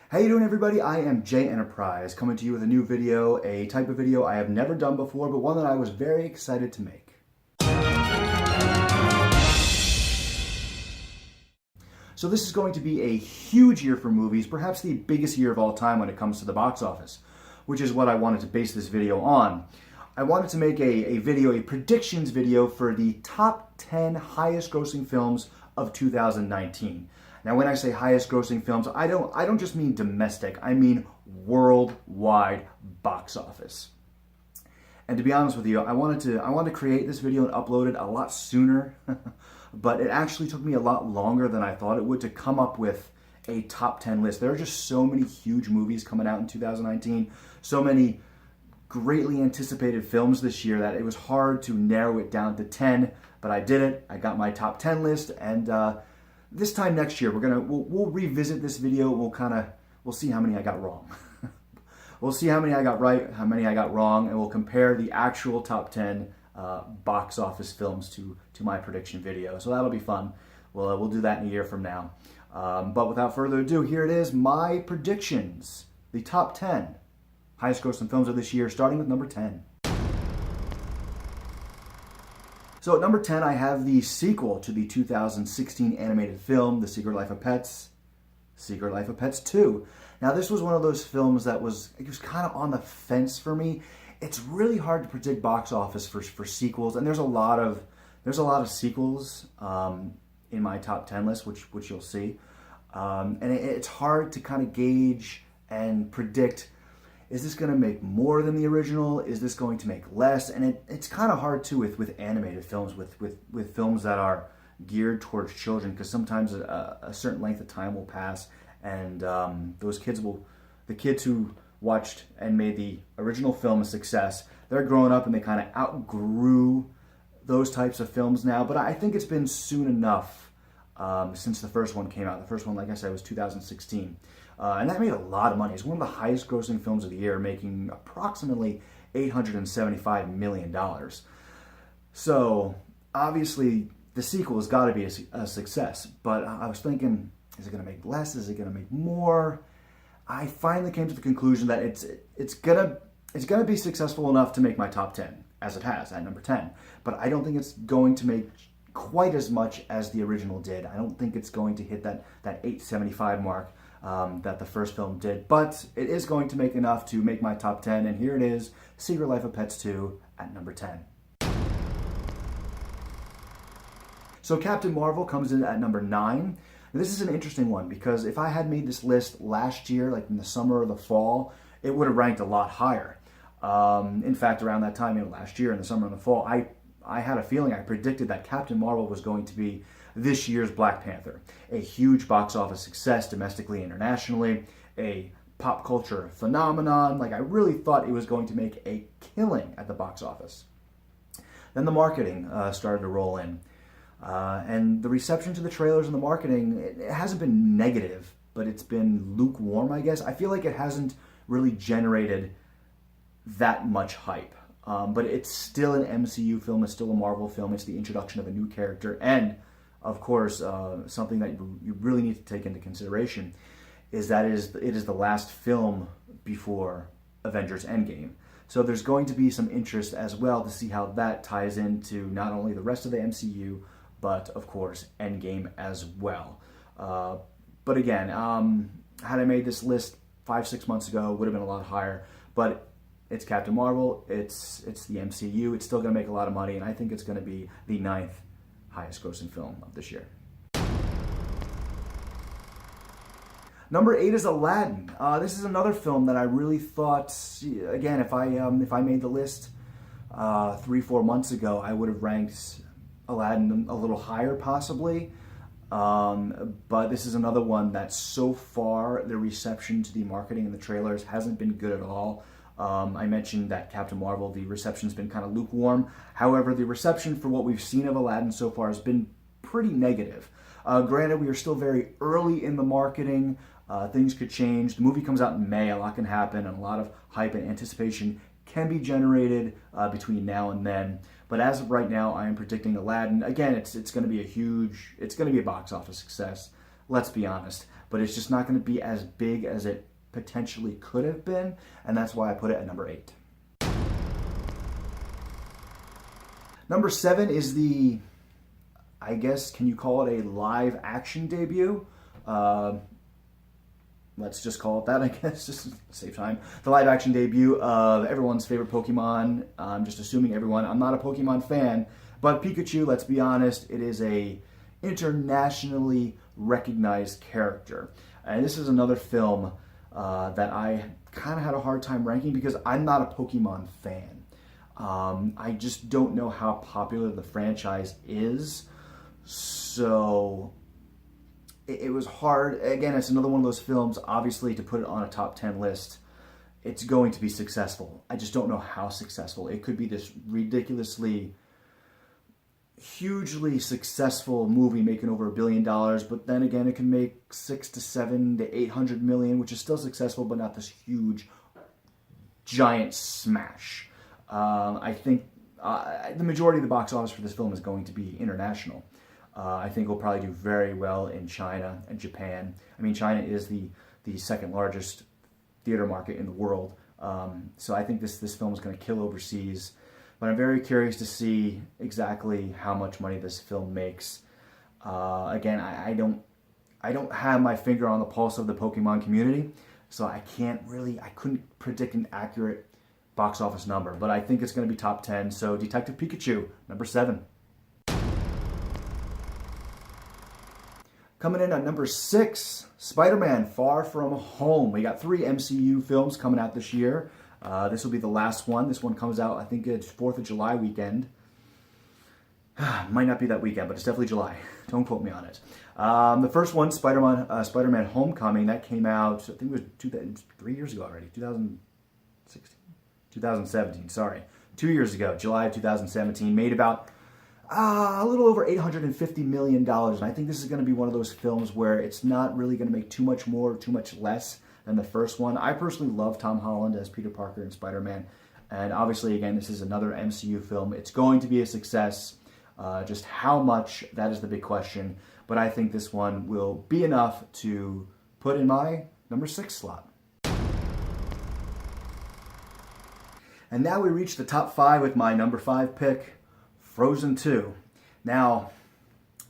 How you doing, everybody? I am Jay Enterprise, coming to you with a new video, a type of video I have never done before, but one that I was very excited to make. So this is going to be a huge year for movies, perhaps the biggest year of all time when it comes to the box office, which is what I wanted to base this video on. I wanted to make a predictions video for the top 10 highest grossing films of 2019. Now, when I say highest grossing films, I don't just mean domestic, I mean worldwide box office. And to be honest with you, I wanted to create this video and upload it a lot sooner, but it actually took me a lot longer than I thought it would to come up with a top 10 list. There are just so many huge movies coming out in 2019, so many greatly anticipated films this year that it was hard to narrow it down to 10, but I did it. I got my top 10 list, and this time next year we'll revisit this video. We'll see how many I got wrong. We'll see how many I got right, how many I got wrong, and we'll compare the actual top 10 box office films to my prediction video. So that'll be fun. We'll do that in a year from now. But without further ado, here it is, my predictions. The top 10 highest grossing films of this year, starting with number 10. So at number 10, I have the sequel to the 2016 animated film, The Secret Life of Pets, Secret Life of Pets 2. Now, this was one of those films that was kind of on the fence for me. It's really hard to predict box office for sequels, and there's a lot of sequels in my top 10 list, which you'll see. And it's hard to kind of gauge and predict, is this going to make more than the original? Is this going to make less? And it's kind of hard too with animated films, with films that are geared towards children, because sometimes a certain length of time will pass, and the kids who watched and made the original film a success, they're growing up and they kind of outgrew those types of films now. But I think it's been soon enough since the first one came out. The first one, like I said, was 2016. And that made a lot of money. It's one of the highest grossing films of the year, making approximately $875 million. So obviously the sequel has got to be a success. But I was thinking, is it going to make less? Is it going to make more? I finally came to the conclusion that it's gonna be successful enough to make my top 10, as it has at number 10. But I don't think it's going to make quite as much as the original did. I don't think it's going to hit that 875 mark that the first film did. But it is going to make enough to make my top 10. And here it is, Secret Life of Pets 2 at number 10. So Captain Marvel comes in at number 9. This is an interesting one because if I had made this list last year, like in the summer or the fall, it would have ranked a lot higher. In fact, around that time, last year in the summer and the fall, I had a feeling, I predicted that Captain Marvel was going to be this year's Black Panther. A huge box office success domestically, internationally, a pop culture phenomenon. Like, I really thought it was going to make a killing at the box office. Then the marketing started to roll in. And the reception to the trailers and the marketing, it hasn't been negative, but it's been lukewarm, I guess. I feel like it hasn't really generated that much hype. But it's still an MCU film, it's still a Marvel film, it's the introduction of a new character, and of course, something that you really need to take into consideration is that it is the last film before Avengers Endgame. So there's going to be some interest as well to see how that ties into not only the rest of the MCU, but of course Endgame as well. But again, had I made this list 5-6 months ago, it would have been a lot higher. But it's Captain Marvel, it's the MCU, it's still going to make a lot of money, and I think it's going to be the 9th highest grossing film of this year. Number 8 is Aladdin. This is another film that I really thought, again, if I made the list 3-4 months ago, I would have ranked Aladdin a little higher possibly. But this is another one that so far the reception to the marketing and the trailers hasn't been good at all. I mentioned that Captain Marvel, the reception's been kind of lukewarm. However, the reception for what we've seen of Aladdin so far has been pretty negative. Granted, we are still very early in the marketing. Things could change. The movie comes out in May. A lot can happen, and a lot of hype and anticipation can be generated between now and then. But as of right now, I am predicting Aladdin. Again, it's going to be a box office success. Let's be honest. but it's just not going to be as big as it potentially could have been, and that's why I put it at number 8. Number 7 is the, I guess, can you call it a live action debut? Let's just call it that, I guess, just to save time. The live action debut of everyone's favorite Pokemon. I'm just assuming everyone. I'm not a Pokemon fan, but Pikachu, let's be honest, it is a internationally recognized character. And this is another film that I kind of had a hard time ranking because I'm not a Pokemon fan. I just don't know how popular the franchise is. So it was hard. Again, it's another one of those films, obviously, to put it on a top 10 list. It's going to be successful. I just don't know how successful. It could be this ridiculously, hugely successful movie making over $1 billion, but then again, it can make 6 to 7 to 800 million, which is still successful, but not this huge, giant smash. I think the majority of the box office for this film is going to be international. I think we'll probably do very well in China and Japan. I mean, China is the second largest theater market in the world. So I think this film is going to kill overseas. But I'm very curious to see exactly how much money this film makes. Again, I don't have my finger on the pulse of the Pokemon community, so I couldn't predict an accurate box office number. But I think it's going to be top 10. So Detective Pikachu, number 7. Coming in at number 6, Spider-Man Far From Home. We got 3 MCU films coming out this year. This will be the last one. This one comes out, I think it's 4th of July weekend. Might not be that weekend, but it's definitely July. Don't quote me on it. The first one, Spider-Man Homecoming, that came out, I think it was 3 years ago already. 2017, sorry. 2 years ago, July of 2017. Made about a little over $850 million. And I think this is going to be one of those films where it's not really going to make too much more, too much less than the first one. I personally love Tom Holland as Peter Parker and Spider-Man. And obviously, again, this is another MCU film. It's going to be a success. Just how much, that is the big question. But I think this one will be enough to put in my number 6 slot. And now we reach the top 5 with my number 5 pick, Frozen 2. Now,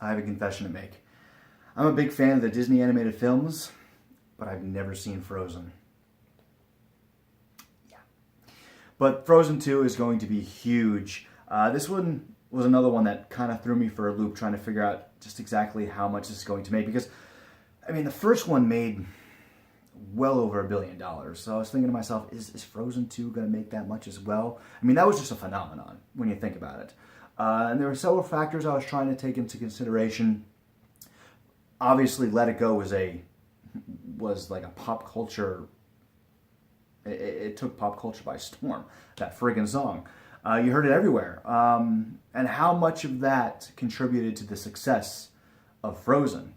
I have a confession to make. I'm a big fan of the Disney animated films, but I've never seen Frozen. Yeah. But Frozen 2 is going to be huge. This one was another one that kind of threw me for a loop trying to figure out just exactly how much this is going to make. Because, I mean, the first one made well over $1 billion. So I was thinking to myself, is Frozen 2 going to make that much as well? I mean, that was just a phenomenon when you think about it. And there were several factors I was trying to take into consideration. Obviously, Let It Go was like a pop culture. It took pop culture by storm. That friggin' song, you heard it everywhere. And how much of that contributed to the success of Frozen?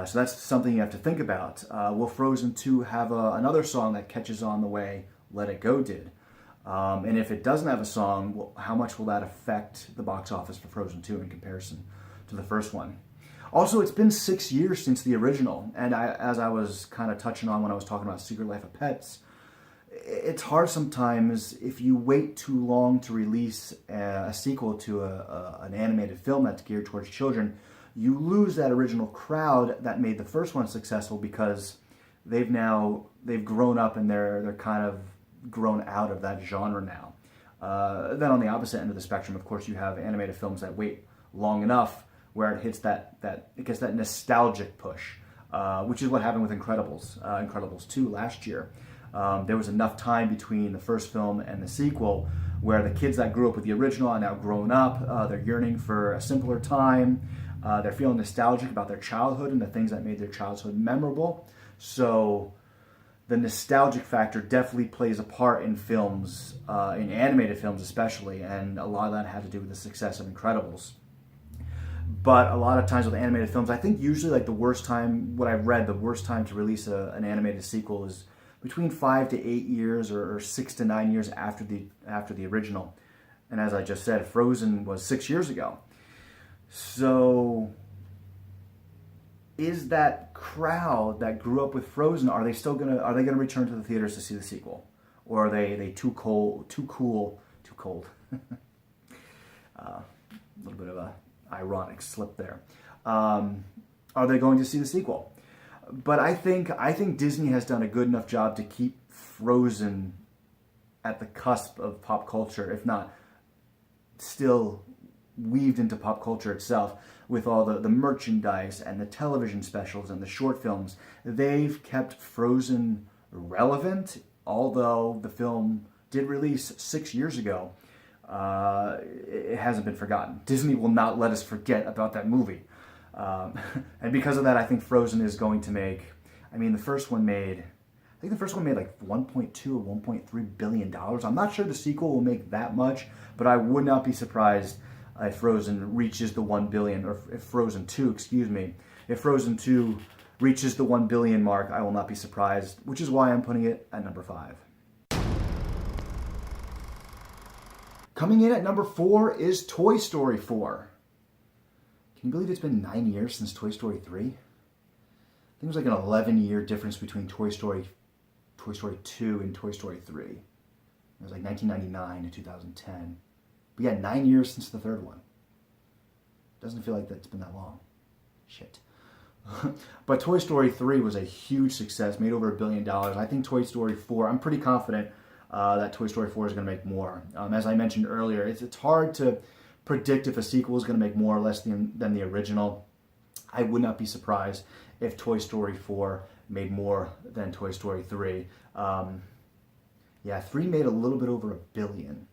So that's something you have to think about. Will Frozen 2 have another song that catches on the way Let It Go did? And if it doesn't have a song, well, how much will that affect the box office for Frozen 2 in comparison to the first one? Also, it's been 6 years since the original, and as I was kind of touching on when I was talking about Secret Life of Pets, it's hard sometimes if you wait too long to release a sequel to an animated film that's geared towards children. You lose that original crowd that made the first one successful because they've grown up and they're kind of grown out of that genre now. Then on the opposite end of the spectrum, of course, you have animated films that wait long enough where it hits it gets that nostalgic push, which is what happened with Incredibles 2 last year. There was enough time between the first film and the sequel where the kids that grew up with the original are now grown up. They're yearning for a simpler time. They're feeling nostalgic about their childhood and the things that made their childhood memorable. So the nostalgic factor definitely plays a part in films, in animated films especially, and a lot of that had to do with the success of Incredibles. But a lot of times with animated films, I think usually like the worst time to release an animated sequel is between 5 to 8 years or 6 to 9 years after the original. And as I just said, Frozen was 6 years ago. So, is that crowd that grew up with Frozen, are they gonna return to the theaters to see the sequel? Or are they too cold, too cold? A little bit of a ironic slip there. Are they going to see the sequel? But I think Disney has done a good enough job to keep Frozen at the cusp of pop culture, if not still weaved into pop culture itself, with all the merchandise and the television specials and the short films. They've kept Frozen relevant, although the film did release 6 years ago. It hasn't been forgotten. Disney will not let us forget about that movie. And because of that, I think Frozen is going to make, I think the first one made like 1.2 or 1.3 billion dollars. I'm not sure the sequel will make that much, but I would not be surprised if Frozen reaches the 1 billion, or if Frozen 2, if Frozen 2 reaches the 1 billion mark, I will not be surprised, which is why I'm putting it at number 5. Coming in at number 4 is Toy Story 4. Can you believe it's been 9 years since Toy Story 3? I think it was like an 11-year difference between Toy Story 2 and Toy Story 3. It was like 1999 to 2010. But yeah, 9 years since the third one. Doesn't feel like that's been that long. Shit. But Toy Story 3 was a huge success, made over $1 billion. I think Toy Story 4, I'm pretty confident that Toy Story 4 is going to make more. As I mentioned earlier, it's hard to predict if a sequel is going to make more or less than the original. I would not be surprised if Toy Story 4 made more than Toy Story 3. 3 made a little bit over $1 billion.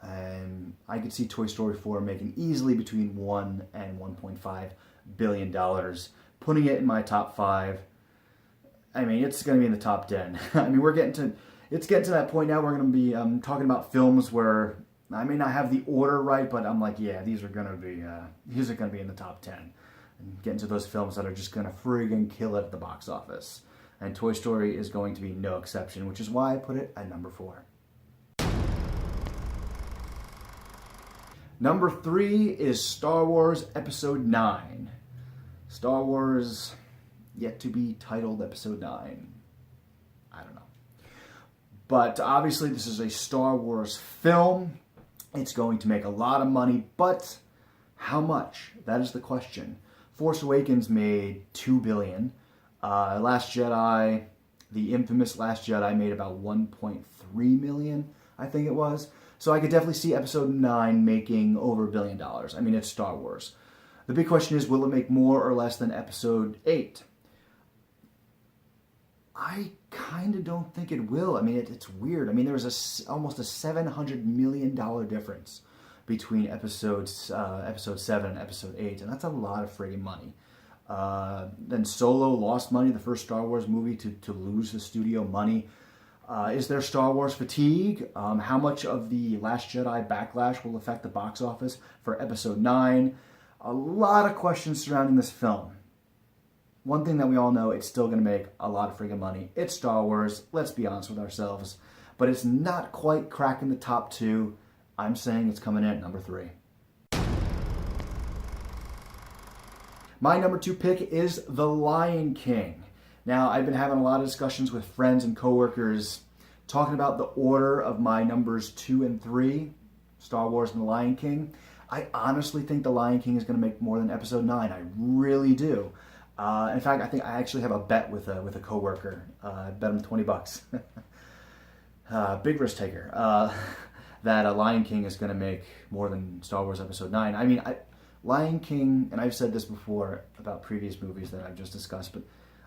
And I could see Toy Story 4 making easily between $1 and $1.5 billion, putting it in my top 5. I mean, it's going to be in the top 10. I mean, it's getting to that point now where we're going to be talking about films where I may not have the order right, but I'm like, yeah, these are going to be in the top 10. And getting to those films that are just going to friggin' kill it at the box office. And Toy Story is going to be no exception, which is why I put it at number 4. Number 3 is Star Wars Episode 9. Star Wars, yet to be titled Episode 9. I don't know. But obviously this is a Star Wars film. It's going to make a lot of money, but how much? That is the question. Force Awakens made $2 billion. Last Jedi, the infamous Last Jedi, made about 1.3 million, I think it was. So I could definitely see Episode 9 making over $1 billion. I mean, it's Star Wars. The big question is, will it make more or less than Episode 8? I kind of don't think it will. I mean, it's weird. I mean, there was almost a $700 million difference between Episode 7 and Episode 8, and that's a lot of friggin' money. Then Solo lost money, the first Star Wars movie, to lose the studio money. Is there Star Wars fatigue? How much of the Last Jedi backlash will affect the box office for Episode 9? A lot of questions surrounding this film. One thing that we all know, it's still going to make a lot of friggin' money. It's Star Wars, let's be honest with ourselves. But it's not quite cracking the top 2. I'm saying it's coming in at number 3. My number 2 pick is The Lion King. Now, I've been having a lot of discussions with friends and coworkers talking about the order of my numbers 2 and 3, Star Wars and The Lion King. I honestly think The Lion King is going to make more than Episode 9. I really do. In fact, I think I actually have a bet with a coworker. I bet him $20. Big risk taker. That Lion King is going to make more than Star Wars Episode 9. I mean, Lion King, and I've said this before about previous movies that I've just discussed, but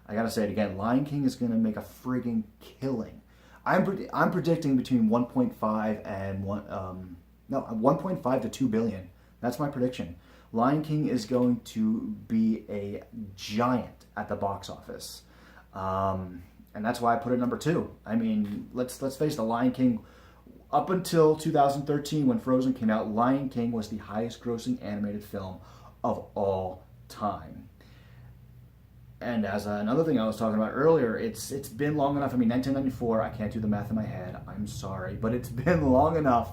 I gotta say it again, Lion King is going to make a friggin' killing. I'm predicting between 1.5 and 1.5 to 2 billion. That's my prediction. Lion King is going to be a giant at the box office. And that's why I put it number 2. I mean, let's face it, Lion King, up until 2013 when Frozen came out, Lion King was the highest grossing animated film of all time. And as another thing I was talking about earlier, it's been long enough. I mean, 1994, I can't do the math in my head. I'm sorry. But it's been long enough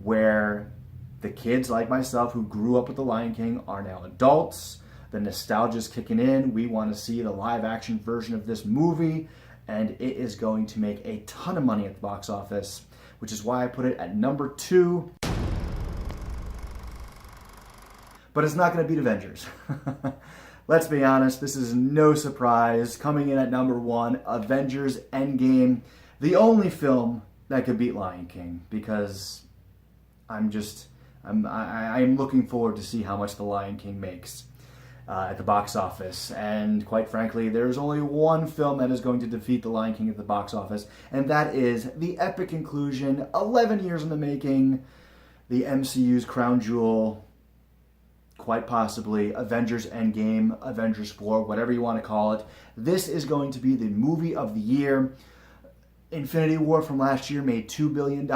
where the kids like myself who grew up with The Lion King are now adults. The nostalgia's kicking in. We want to see the live action version of this movie, and it is going to make a ton of money at the box office, which is why I put it at number 2. But it's not going to beat Avengers. Let's be honest, this is no surprise. Coming in at number 1, Avengers Endgame, the only film that could beat Lion King, because I'm looking forward to see how much the Lion King makes at the box office. And quite frankly, there's only one film that is going to defeat the Lion King at the box office, and that is the epic conclusion, 11 years in the making, the MCU's crown jewel, quite possibly Avengers Endgame, Avengers 4, whatever you want to call it. This is going to be the movie of the year. Infinity War from last year made $2 billion.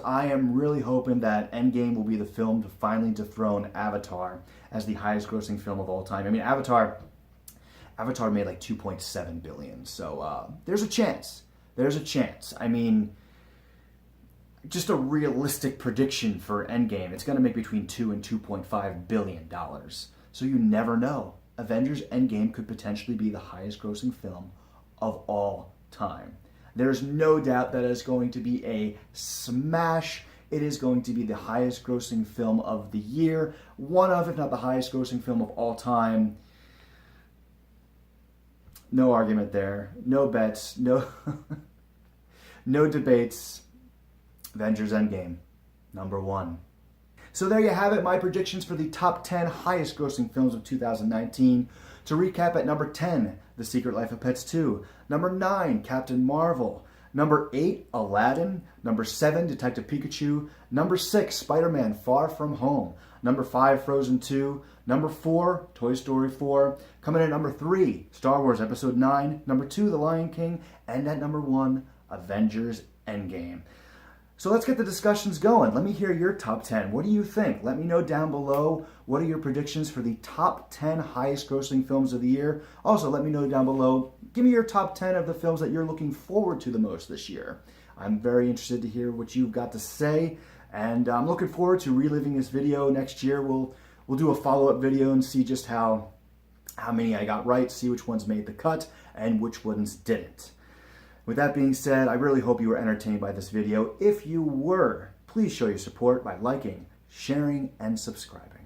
I am really hoping that Endgame will be the film to finally dethrone Avatar as the highest grossing film of all time. I mean, Avatar made like $2.7 billion. So there's a chance. There's a chance. I mean, just a realistic prediction for Endgame, it's going to make between $2 and $2.5 billion. So you never know. Avengers Endgame could potentially be the highest grossing film of all time. There's no doubt that it's going to be a smash. It is going to be the highest grossing film of the year. One of, if not the highest grossing film of all time. No argument there. No bets. No, no debates. Avengers Endgame, number 1. So there you have it, my predictions for the top 10 highest grossing films of 2019. To recap, at number 10, The Secret Life of Pets 2. Number 9, Captain Marvel. Number 8, Aladdin. Number 7, Detective Pikachu. Number 6, SpiderMan Far From Home. Number 5, Frozen 2. Number 4, Toy Story 4. Coming in at number 3, Star Wars Episode 9. Number 2, The Lion King. And at number 1, Avengers Endgame. So let's get the discussions going. Let me hear your top 10. What do you think? Let me know down below. What are your predictions for the top 10 highest grossing films of the year? Also, let me know down below. Give me your top 10 of the films that you're looking forward to the most this year. I'm very interested to hear what you've got to say. And I'm looking forward to reliving this video next year. We'll do a follow-up video and see just how many I got right, see which ones made the cut and which ones didn't. With that being said, I really hope you were entertained by this video. If you were, please show your support by liking, sharing, and subscribing.